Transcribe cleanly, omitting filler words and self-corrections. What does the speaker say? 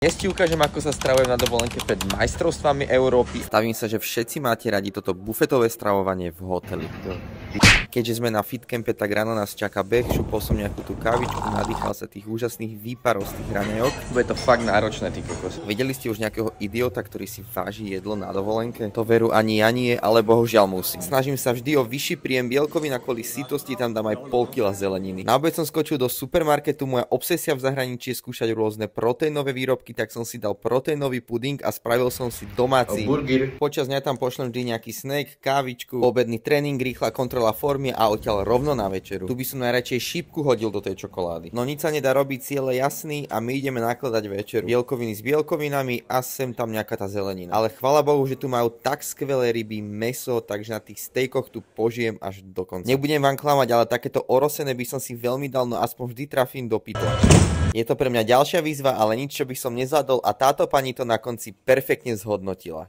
Dnes ti ukážem, ako sa stravujem na dovolenke pred majstrovstvami Európy. Stavím sa, že všetci máte radi toto bufetové stravovanie v hoteli. Keďže sme na fitcampe, tak ráno nás čaká beh, šupol som nejakú tú kávičku, nadýchal sa tých úžasných výparov z tých raňajok. Bude to fakt náročné, ty kokos. Videli ste už nejakého idiota, ktorý si váži jedlo na dovolenke? To veru ani ja nie, ale bohužiaľ musím. Snažím sa vždy o vyšší príjem bielkovín a kvôli sytosti tam dám aj pol kila zeleniny. Na obed som skočil do supermarketu, moja obsesia v zahraničí je skúšať rôzne proteínové výrobky, tak som si dal proteínový puding a spravil som si domáci burger. Počas dňa tam pošlem vždy nejaký snack, kávičku, obedný tréning, rýchla kontrola formy a odtiaľ rovno na večeru. Tu by som najradšej šípku hodil do tej čokolády. No nič sa nedá robiť, ciele jasný a my ideme nakladať večeru. Bielkoviny s bielkovinami a sem tam nejaká tá zelenina. Ale chvála Bohu, že tu majú tak skvelé ryby, mäso, takže na tých stejkoch tu požijem až do konca. Nebudem vám klamať, ale takéto orosené by som si veľmi dal, no aspoň vždy trafím do pytla. Je to pre mňa ďalšia výzva, ale nič, čo by som nezvládol a táto pani to na konci perfektne zhodnotila.